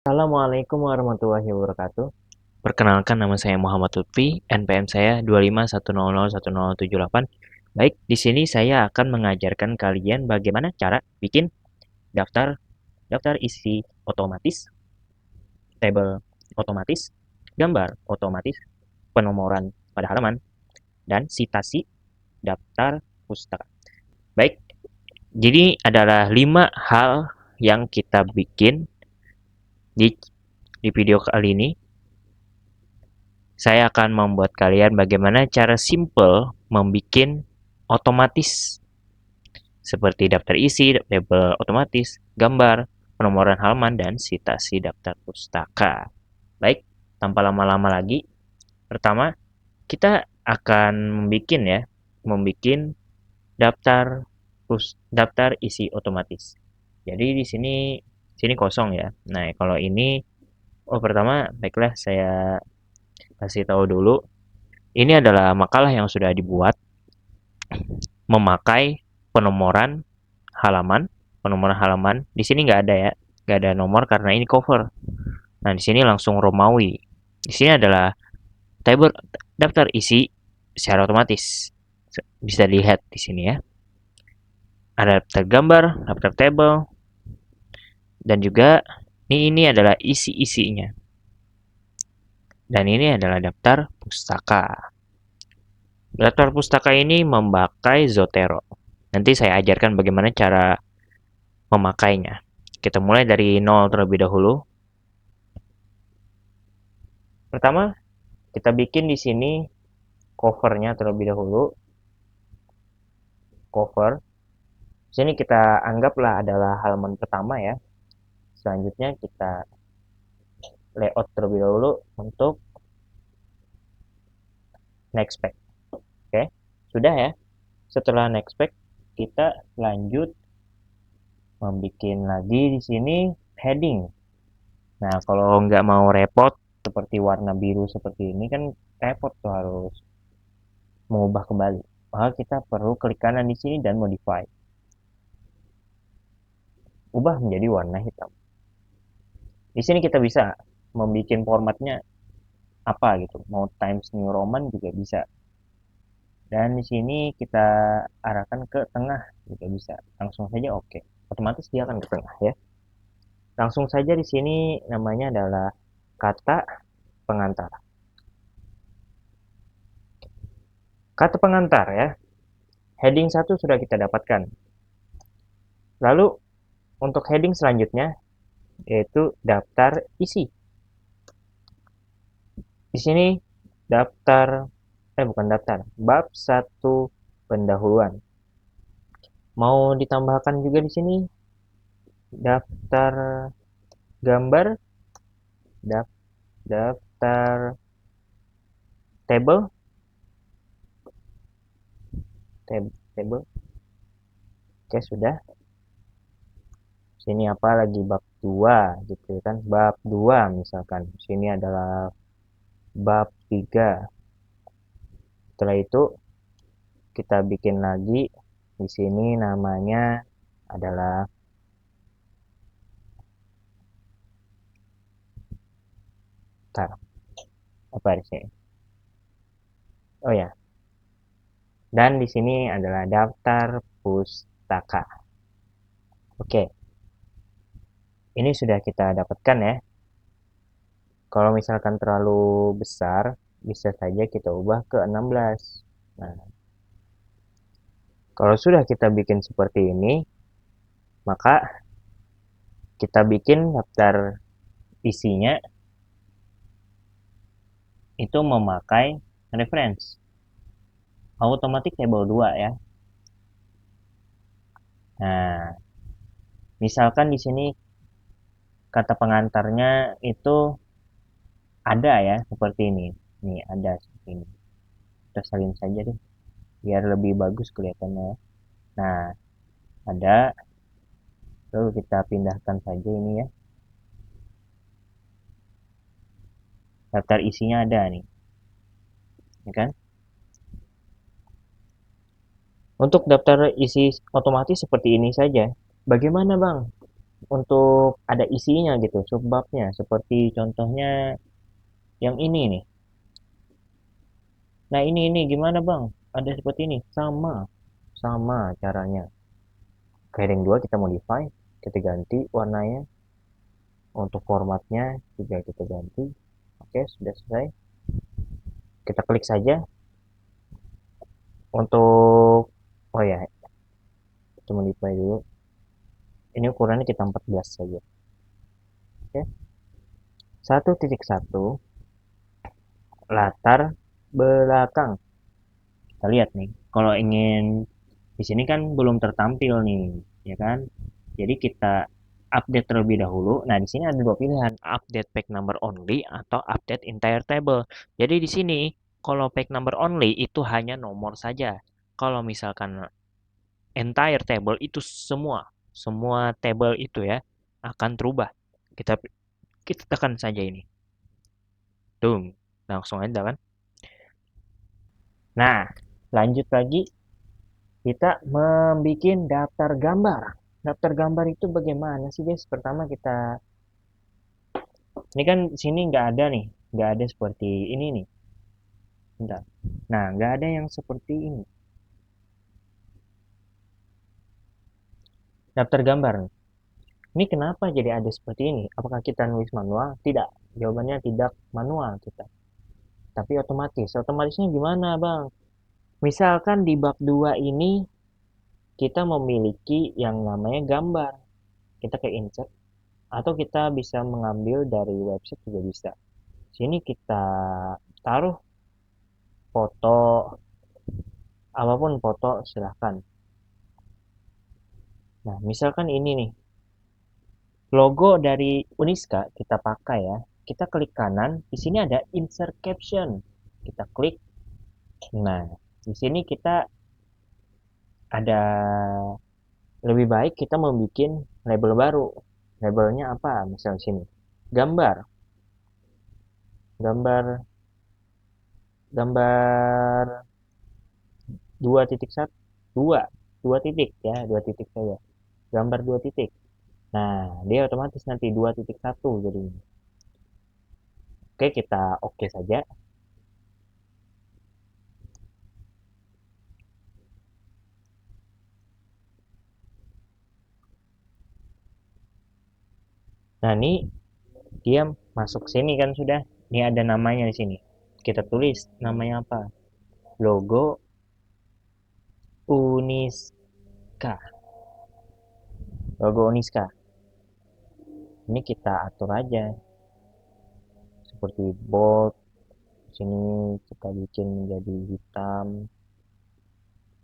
Assalamualaikum warahmatullahi wabarakatuh. Perkenalkan, nama saya Muhammad Lutfi, NPM saya 251001078. Baik, di sini saya akan mengajarkan kalian bagaimana cara bikin daftar daftar isi otomatis, tabel otomatis, gambar otomatis, penomoran pada halaman, dan citasi daftar pustaka. Baik, jadi adalah 5 hal yang kita bikin di video kali ini. Saya akan membuat kalian bagaimana cara simple membuat otomatis seperti daftar isi, tabel otomatis, gambar, penomoran halaman, dan citasi daftar pustaka. Baik, tanpa lama-lama lagi, pertama kita akan membuat daftar isi otomatis. Jadi di sini kosong ya. Nah, kalau ini pertama baiklah saya kasih tahu dulu. Ini adalah makalah yang sudah dibuat memakai penomoran halaman. Penomoran halaman di sini nggak ada ya, nggak ada nomor karena ini cover. Nah di sini langsung Romawi. Di sini adalah tabel daftar isi secara otomatis. Bisa dilihat di sini ya. Ada daftar gambar, daftar tabel, dan juga ini adalah isi-isinya. Dan ini adalah daftar pustaka. Daftar pustaka ini memakai Zotero. Nanti saya ajarkan bagaimana cara memakainya. Kita mulai dari nol terlebih dahulu. Pertama, kita bikin di sini covernya terlebih dahulu. Cover. Di sini kita anggaplah adalah halaman pertama ya. Selanjutnya kita layout terlebih dahulu untuk next page. Oke, sudah ya. Setelah next page, kita lanjut membuat lagi di sini heading. Nah, kalau nggak mau repot seperti warna biru seperti ini kan repot tuh harus mengubah kembali. Maka kita perlu klik kanan di sini dan modify. Ubah menjadi warna hitam. Di sini kita bisa membuat formatnya apa gitu. Mau Times New Roman juga bisa. Dan di sini kita arahkan ke tengah juga bisa. Langsung saja oke. Otomatis dia akan ke tengah ya. Langsung saja di sini namanya adalah kata pengantar. Kata pengantar ya. Heading 1 sudah kita dapatkan. Lalu untuk heading selanjutnya yaitu daftar isi. Di sini bukan daftar, bab 1 pendahuluan. Mau ditambahkan juga di sini daftar gambar, daftar table, table. Oke, sudah. Sini apa lagi bab 2 gitu kan, bab 2 misalkan. Sini adalah bab 3. Setelah itu kita bikin lagi di sini namanya adalah apa di sini? Oh ya. Dan di sini adalah daftar pustaka. Oke. Ini sudah kita dapatkan ya. Kalau misalkan terlalu besar, bisa saja kita ubah ke 16. Nah, kalau sudah kita bikin seperti ini, maka kita bikin daftar isinya itu memakai reference. Automatic table 2 ya. Nah, misalkan di sini kata pengantarnya itu ada ya, seperti ini. Nih, ada seperti ini. Kita salin saja deh, biar lebih bagus kelihatannya. Nah, ada. Lalu kita pindahkan saja ini ya. Daftar isinya ada nih. Ya kan? Untuk daftar isi otomatis seperti ini saja. Bagaimana, Bang? untuk ada isinya gitu, subbabnya. Seperti contohnya yang ini nih. Nah ini gimana bang? Ada seperti ini, sama caranya. Ke heading 2 kita modify, kita ganti warnanya. Untuk formatnya juga kita ganti. Oke, sudah selesai. Kita klik saja untuk, oh ya, kita modify dulu. Ini ukurannya kita 14 saja. Oke, 1.1 latar belakang. Kita lihat nih, kalau ingin di sini kan belum tertampil nih, ya kan? Jadi kita update terlebih dahulu. Nah, di sini ada dua pilihan, update page number only atau update entire table. Jadi di sini kalau page number only itu hanya nomor saja. Kalau misalkan entire table itu semua table itu ya akan terubah. Kita kita tekan saja ini. Tuh, langsung aja kan. Nah, lanjut lagi kita membuat daftar gambar. Daftar gambar itu bagaimana sih guys? Pertama kita, ini kan sini nggak ada nih, nggak ada seperti ini nih. Bentar. Nah, nggak ada yang seperti ini. Daftar gambar. Ini kenapa jadi ada seperti ini? Apakah kita nulis manual? Tidak. Jawabannya tidak manual kita. Tapi otomatis. Otomatisnya gimana bang? Misalkan di bab 2 ini kita memiliki yang namanya gambar. Kita ke insert atau kita bisa mengambil dari website juga bisa. Sini kita taruh foto, apapun foto silahkan. Nah, misalkan ini nih, logo dari Uniska kita pakai ya. Kita klik kanan, di sini ada insert caption. Kita klik. Nah, di sini kita ada, lebih baik kita membuat label baru. Labelnya apa? Misalnya sini. Gambar. Gambar gambar 2.1 2 2 titik ya, 2 titik saja. Gambar 2 titik. Nah, dia otomatis nanti 2.1 jadinya. Oke, kita oke saja. Nah, ini dia masuk sini kan sudah. Ini ada namanya di sini. Kita tulis namanya apa? Logo Uniska. Logo Uniska. Ini kita atur aja seperti bold. Sini kita bikin menjadi hitam.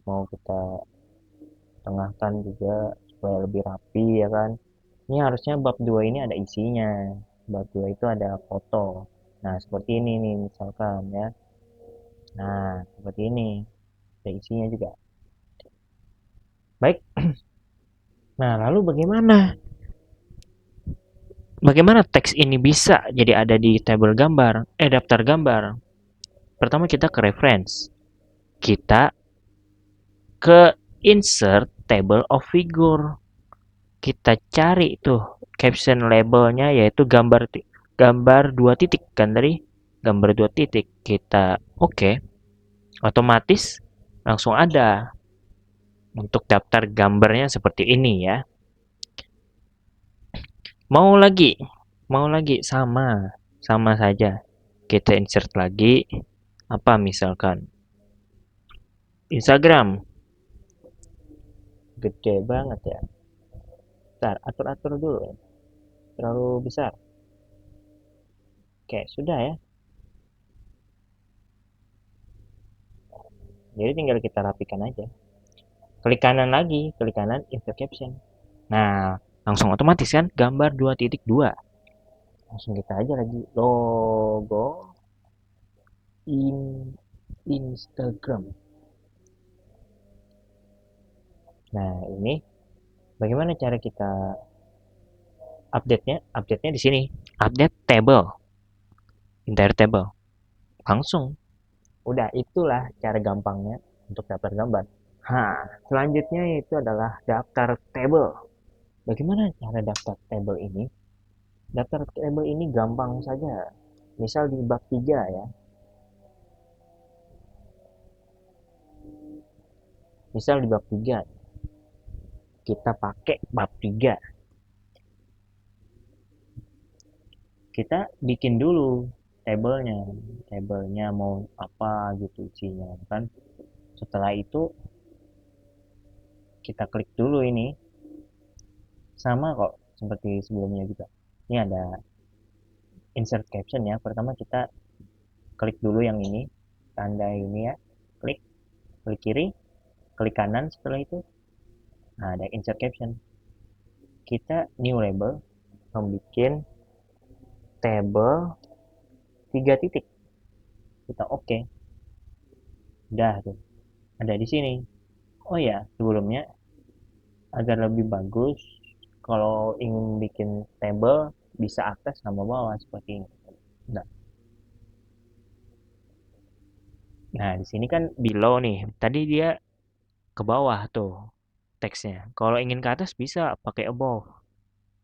Mau kita tengahkan juga supaya lebih rapi ya kan. Ini harusnya bab 2 ini ada isinya. Bab 2 itu ada foto. Nah, seperti ini nih misalkan ya. Nah, seperti ini. Ada isinya juga. Baik. Nah, lalu bagaimana? Bagaimana teks ini bisa jadi ada di tabel gambar, daftar gambar? Pertama kita ke reference. Kita ke insert table of figure. Kita cari tuh caption labelnya yaitu gambar 2 titik kan tadi, gambar 2 titik. Kita oke. Otomatis langsung ada untuk daftar gambarnya seperti ini ya. Mau lagi, mau lagi sama saja. Kita insert lagi apa misalkan Instagram. Gede banget ya. Bentar, atur-atur dulu. Terlalu besar. Oke, sudah ya. Jadi tinggal kita rapikan aja. Klik kanan lagi, klik kanan insert caption. Nah, langsung otomatis kan gambar 2.2. Langsung kita aja lagi logo Instagram. Nah, ini bagaimana cara kita update-nya? Update-nya di sini. Update table, entire table. Langsung. Udah, itulah cara gampangnya untuk daftar gambar. Nah, selanjutnya itu adalah daftar table. Bagaimana cara daftar tabel ini? Daftar tabel ini gampang saja. Misal di bab 3 ya. Misal di bab 3 kita pakai bab 3. Kita bikin dulu tabelnya. Tabelnya mau apa gitu isinya kan. Setelah itu kita klik dulu ini. Sama kok seperti sebelumnya juga. Ini ada insert caption ya. Pertama kita klik dulu yang ini. Tanda ini ya. Klik, klik kiri, klik kanan setelah itu. Nah, ada insert caption. Kita new label, membuat table 3 titik. Kita oke. Udah tuh. Ada di sini. Oh ya, sebelumnya agar lebih bagus kalau ingin bikin table bisa atas sama bawah seperti ini. Nah, nah di sini kan below nih. Tadi dia ke bawah tuh teksnya. Kalau ingin ke atas bisa pakai above.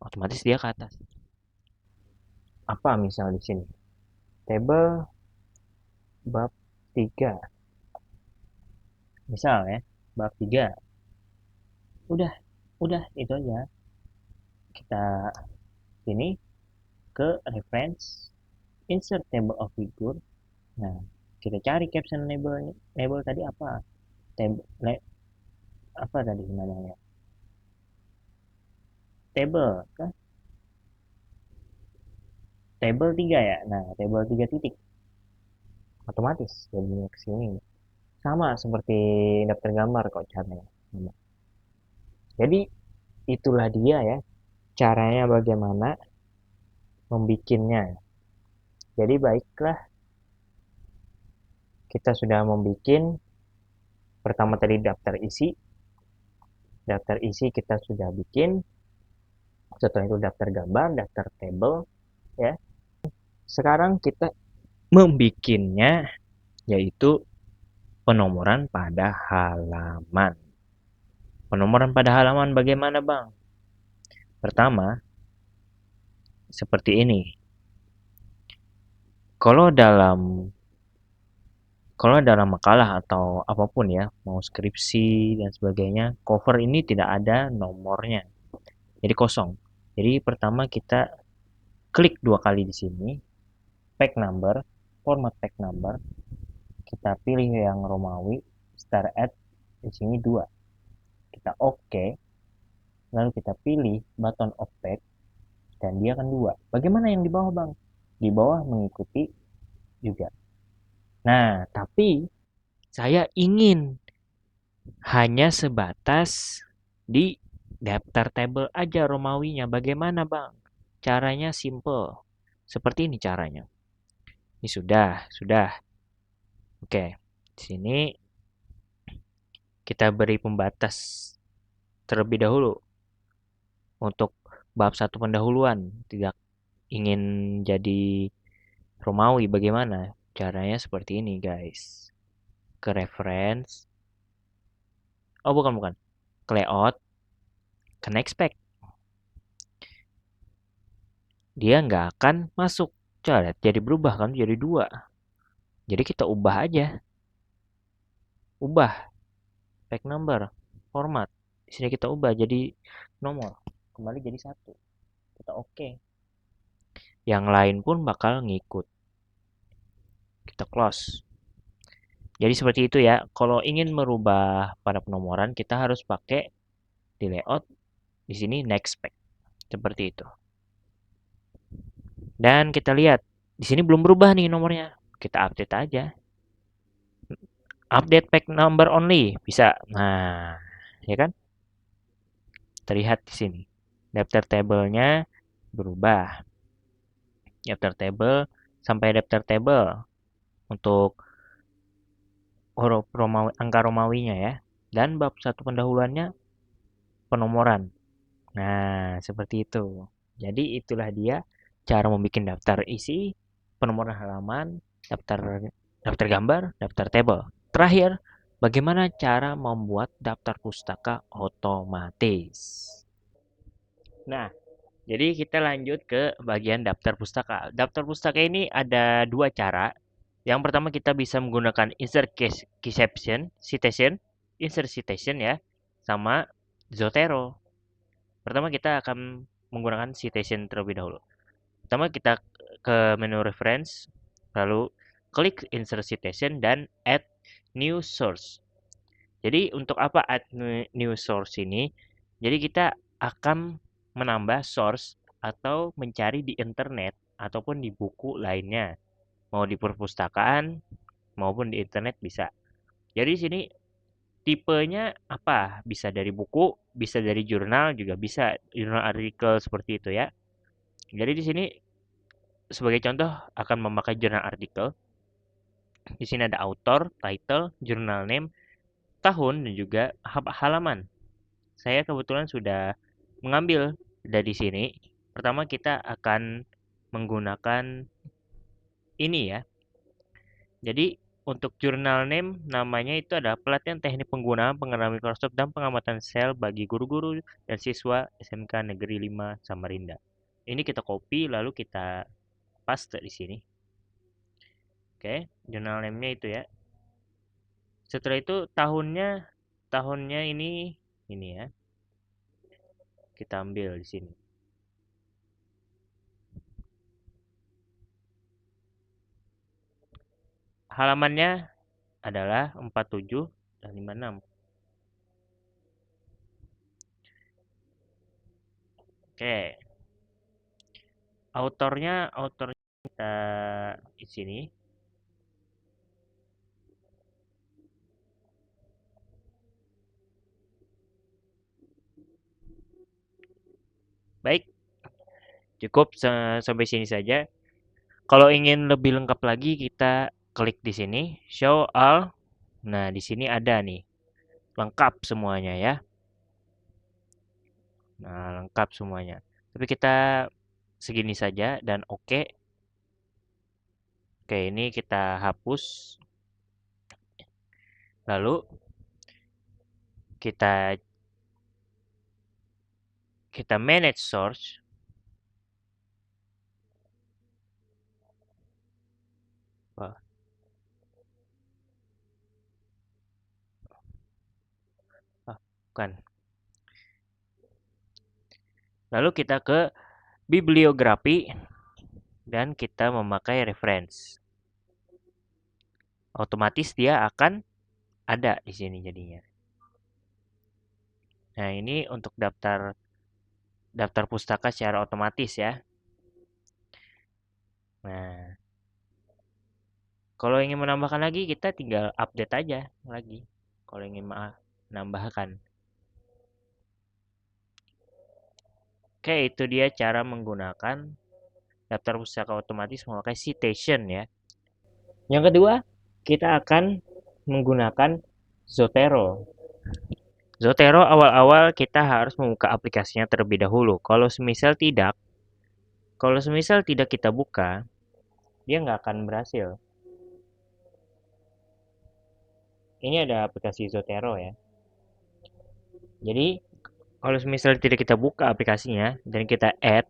Otomatis dia ke atas. Apa misal di sini? Table bab 3. Misal ya, bab 3. Udah, udah itu aja. Kita sini ke reference, insert table of figure. Nah, kita cari caption label tadi apa? Table apa tadi namanya? Table kan? Table 3 ya. Nah, table 3 titik. Otomatis jadinya ke sini. Sama seperti daftar gambar kok caranya. Jadi itulah dia ya caranya bagaimana membikinnya. Jadi baiklah kita sudah membuat pertama tadi daftar isi kita sudah bikin, setelah itu daftar gambar, daftar table ya. Sekarang kita membikinnya yaitu penomoran pada halaman. Penomoran pada halaman bagaimana bang? Pertama seperti ini. Kalau dalam makalah atau apapun ya, mau skripsi dan sebagainya, cover ini tidak ada nomornya. Jadi kosong. Jadi pertama kita klik 2 kali di sini, page number, format page number, kita pilih yang Romawi, start at, di sini 2. Kita oke, lalu kita pilih button of page, dan dia akan 2. Bagaimana yang di bawah bang? Di bawah mengikuti juga. Nah, tapi saya ingin hanya sebatas di daftar table aja Romawinya. Bagaimana bang? Caranya simple. Seperti ini caranya. Ini sudah. Oke, di sini kita beri pembatas terlebih dahulu untuk bab 1 pendahuluan. Tidak ingin jadi Romawi bagaimana? Caranya seperti ini guys. Ke reference. Oh bukan. Ke layout. Ke next page. Dia nggak akan masuk. Coba jadi berubah kan jadi 2. Jadi kita ubah aja. Ubah page number, format. Di sini kita ubah jadi nomor. Kembali jadi 1. Kita oke. Yang lain pun bakal ngikut. Kita close. Jadi seperti itu ya. Kalau ingin merubah pada penomoran, kita harus pakai di layout. Di sini next page. Seperti itu. Dan kita lihat. Di sini belum berubah nih nomornya. Kita update aja. Update page number only. Bisa. Nah, ya kan? Terlihat di sini. Daftar tabelnya berubah. Daftar table sampai daftar table untuk huruf Romawi, angka Romawinya ya. Dan bab 1 pendahuluannya penomoran. Nah, seperti itu. Jadi itulah dia cara membuat daftar isi, penomoran halaman, daftar daftar gambar, daftar table. Terakhir, bagaimana cara membuat daftar pustaka otomatis? Nah, jadi kita lanjut ke bagian daftar pustaka. Daftar pustaka ini ada dua cara. Yang pertama kita bisa menggunakan insert citation ya, sama Zotero. Pertama kita akan menggunakan citation terlebih dahulu. Pertama kita ke menu reference, lalu klik insert citation dan add new source. Jadi untuk apa add new source ini? Jadi kita akan menambah source atau mencari di internet ataupun di buku lainnya. Mau di perpustakaan maupun di internet bisa. Jadi di sini tipenya apa? Bisa dari buku, bisa dari jurnal juga bisa, jurnal artikel seperti itu ya. Jadi di sini sebagai contoh akan memakai jurnal artikel. Di sini ada author, title, journal name, tahun dan juga halaman. Saya kebetulan sudah mengambil dari sini. Pertama kita akan menggunakan ini ya. Jadi untuk jurnal name namanya itu adalah pelatihan teknik penggunaan penggunaan Microsoft dan pengamatan sel bagi guru-guru dan siswa SMK Negeri 5 Samarinda. Ini kita copy lalu kita paste di sini. Oke, jurnal name-nya itu ya. Setelah itu tahunnya ini ya. Kita ambil di sini. Halamannya adalah 47 dan 56. Oke. Autornya kita di sini. Baik, cukup sampai sini saja. Kalau ingin lebih lengkap lagi kita klik di sini show all. Nah, di sini ada nih lengkap semuanya ya. Nah, lengkap semuanya. Tapi kita segini saja dan oke. Oke, ini kita hapus. Lalu kita manage source. Wah, bukan. Lalu kita ke bibliografi dan kita memakai reference. Otomatis dia akan ada di sini jadinya. Nah, ini untuk daftar pustaka secara otomatis ya. Nah, kalau ingin menambahkan lagi kita tinggal update aja lagi. Kalau ingin menambahkan. Oke, itu dia cara menggunakan daftar pustaka otomatis memakai citation ya. Yang kedua, kita akan menggunakan Zotero. Zotero awal-awal kita harus membuka aplikasinya terlebih dahulu. Kalau semisal tidak kita buka, dia nggak akan berhasil. Ini ada aplikasi Zotero ya. Jadi kalau semisal tidak kita buka aplikasinya dan kita add,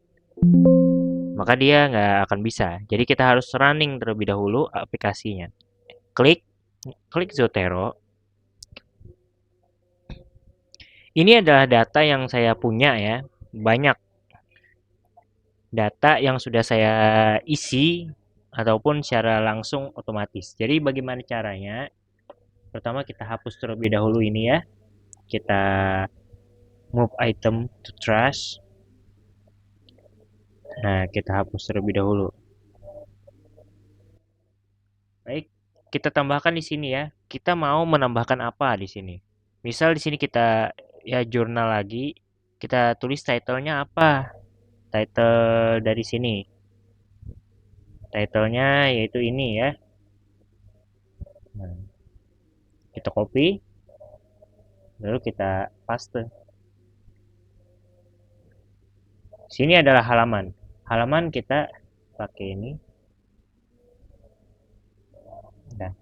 maka dia nggak akan bisa. Jadi kita harus running terlebih dahulu aplikasinya. Klik, klik Zotero. Ini adalah data yang saya punya ya. Banyak data yang sudah saya isi ataupun secara langsung otomatis. Jadi bagaimana caranya? Pertama kita hapus terlebih dahulu ini ya. Kita move item to trash. Nah, kita hapus terlebih dahulu. Baik, kita tambahkan di sini ya. Kita mau menambahkan apa di sini? Misal di sini kita ya jurnal lagi, kita tulis title-nya apa? Title dari sini. Title-nya yaitu ini ya. Nah, kita copy, lalu kita paste. Sini adalah halaman. Halaman kita pakai ini. Nah,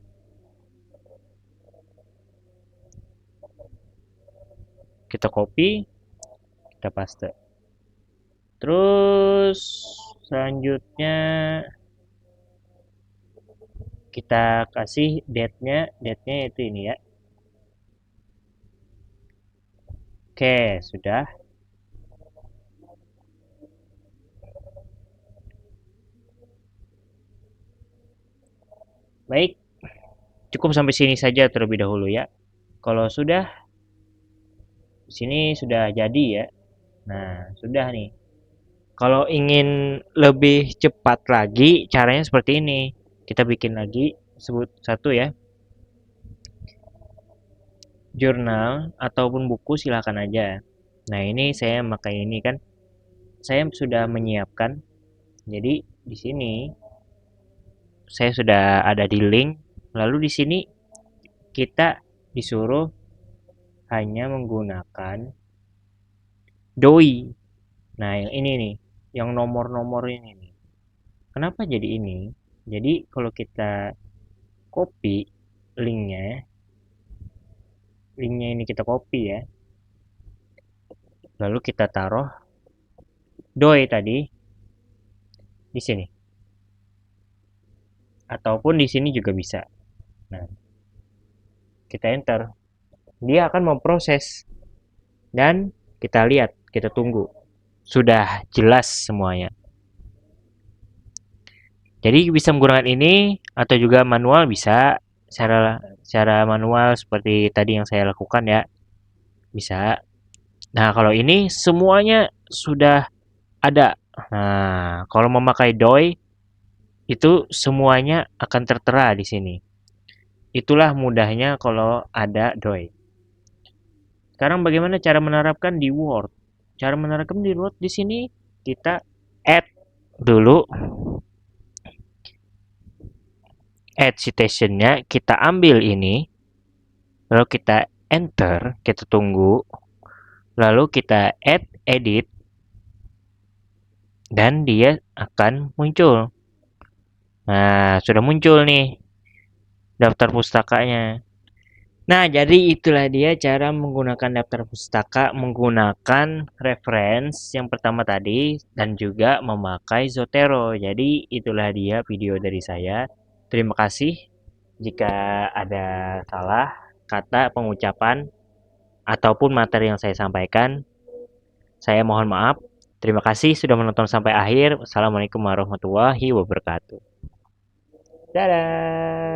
kita copy, kita paste. Terus selanjutnya kita kasih date-nya itu ini ya. Oke, sudah. Baik, cukup sampai sini saja terlebih dahulu ya. Kalau sudah, di sini sudah jadi ya. Nah, sudah nih. Kalau ingin lebih cepat lagi, caranya seperti ini. Kita bikin lagi, sebut satu ya, jurnal ataupun buku silakan aja. Nah, ini saya pakai ini kan, saya sudah menyiapkan. Jadi di sini saya sudah ada di link. Lalu di sini kita disuruh hanya menggunakan doi. Nah, yang ini nih, yang nomor-nomor ini nih. Kenapa jadi ini? Jadi kalau kita copy linknya, linknya ini kita copy ya. Lalu kita taruh doi tadi di sini. Ataupun di sini juga bisa. Nah, kita enter. Dia akan memproses dan kita lihat, kita tunggu. Sudah jelas semuanya. Jadi bisa menggunakan ini atau juga manual bisa. Secara manual seperti tadi yang saya lakukan ya. Bisa. Nah, kalau ini semuanya sudah ada. Nah, kalau memakai doi itu semuanya akan tertera di sini. Itulah mudahnya kalau ada doi. Sekarang bagaimana cara menerapkan di Word? Cara menerapkan di Word di sini kita add dulu, add citationnya, kita ambil ini, lalu kita enter, kita tunggu, lalu kita add edit, dan dia akan muncul. Nah, sudah muncul nih daftar pustakanya. Nah, jadi itulah dia cara menggunakan daftar pustaka menggunakan reference yang pertama tadi dan juga memakai Zotero. Jadi itulah dia video dari saya. Terima kasih jika ada salah kata pengucapan ataupun materi yang saya sampaikan. Saya mohon maaf. Terima kasih sudah menonton sampai akhir. Wassalamualaikum warahmatullahi wabarakatuh. Dadah.